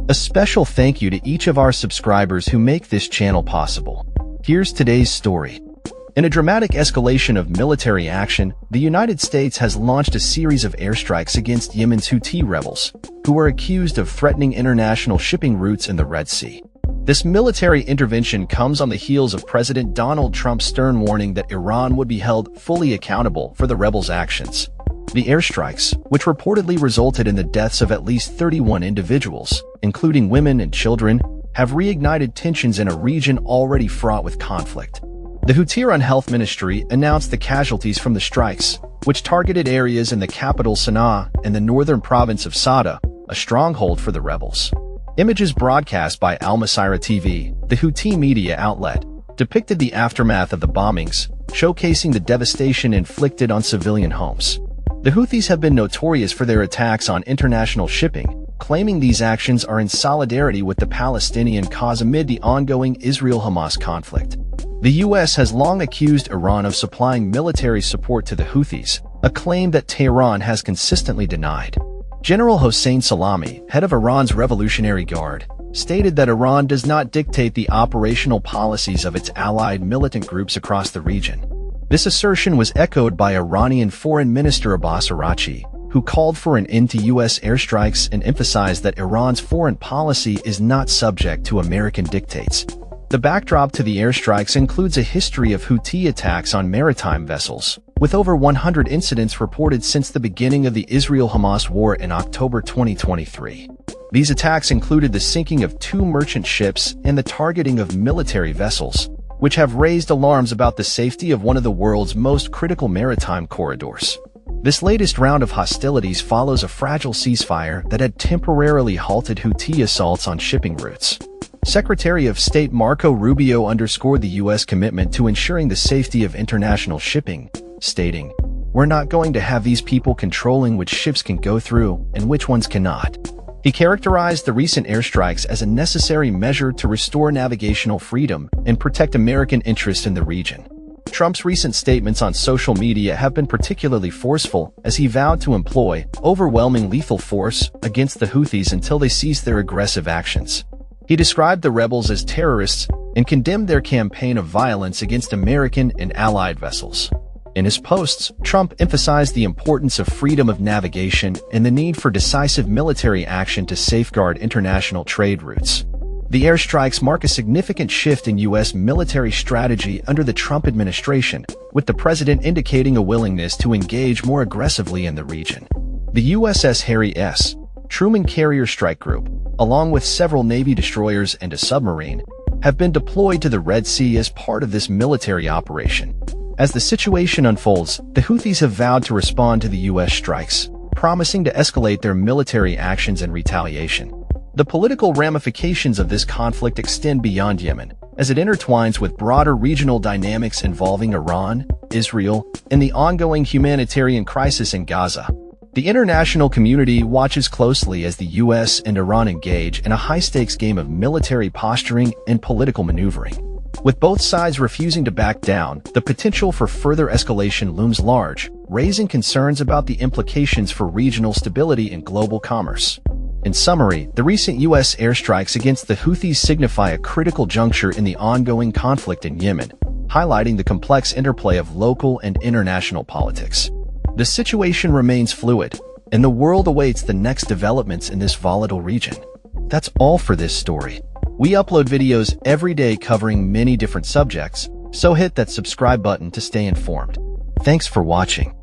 A special thank you to each of our subscribers who make this channel possible. Here's today's story. In a dramatic escalation of military action, the United States has launched a series of airstrikes against Yemen's Houthi rebels, who are accused of threatening international shipping routes in the Red Sea. This military intervention comes on the heels of President Donald Trump's stern warning that Iran would be held fully accountable for the rebels' actions. The airstrikes, which reportedly resulted in the deaths of at least 31 individuals, including women and children, have reignited tensions in a region already fraught with conflict. The Houthi Health Ministry announced the casualties from the strikes, which targeted areas in the capital Sana'a and the northern province of Sada, a stronghold for the rebels. Images broadcast by Al Masirah TV, the Houthi media outlet, depicted the aftermath of the bombings, showcasing the devastation inflicted on civilian homes. The Houthis have been notorious for their attacks on international shipping, claiming these actions are in solidarity with the Palestinian cause amid the ongoing Israel-Hamas conflict. The U.S. has long accused Iran of supplying military support to the Houthis, a claim that Tehran has consistently denied. General Hossein Salami, head of Iran's Revolutionary Guard, stated that Iran does not dictate the operational policies of its allied militant groups across the region. This assertion was echoed by Iranian Foreign Minister Abbas Araghchi, who called for an end to U.S. airstrikes and emphasized that Iran's foreign policy is not subject to American dictates. The backdrop to the airstrikes includes a history of Houthi attacks on maritime vessels, with over 100 incidents reported since the beginning of the Israel-Hamas war in October 2023. These attacks included the sinking of 2 merchant ships and the targeting of military vessels, which have raised alarms about the safety of one of the world's most critical maritime corridors. This latest round of hostilities follows a fragile ceasefire that had temporarily halted Houthi assaults on shipping routes. Secretary of State Marco Rubio underscored the U.S. commitment to ensuring the safety of international shipping, stating, "We're not going to have these people controlling which ships can go through and which ones cannot." He characterized the recent airstrikes as a necessary measure to restore navigational freedom and protect American interests in the region. Trump's recent statements on social media have been particularly forceful, as he vowed to employ overwhelming lethal force against the Houthis until they cease their aggressive actions. He described the rebels as terrorists and condemned their campaign of violence against American and allied vessels. In his posts, Trump emphasized the importance of freedom of navigation and the need for decisive military action to safeguard international trade routes. The airstrikes mark a significant shift in U.S. military strategy under the Trump administration, with the president indicating a willingness to engage more aggressively in the region. The USS Harry S. Truman Carrier Strike Group, along with several Navy destroyers and a submarine, have been deployed to the Red Sea as part of this military operation. As the situation unfolds, the Houthis have vowed to respond to the U.S. strikes, promising to escalate their military actions in retaliation. The political ramifications of this conflict extend beyond Yemen, as it intertwines with broader regional dynamics involving Iran, Israel, and the ongoing humanitarian crisis in Gaza. The international community watches closely as the U.S. and Iran engage in a high-stakes game of military posturing and political maneuvering. With both sides refusing to back down, the potential for further escalation looms large, raising concerns about the implications for regional stability and global commerce. In summary, the recent U.S. airstrikes against the Houthis signify a critical juncture in the ongoing conflict in Yemen, highlighting the complex interplay of local and international politics. The situation remains fluid, and the world awaits the next developments in this volatile region. That's all for this story. We upload videos every day covering many different subjects, so hit that subscribe button to stay informed. Thanks for watching.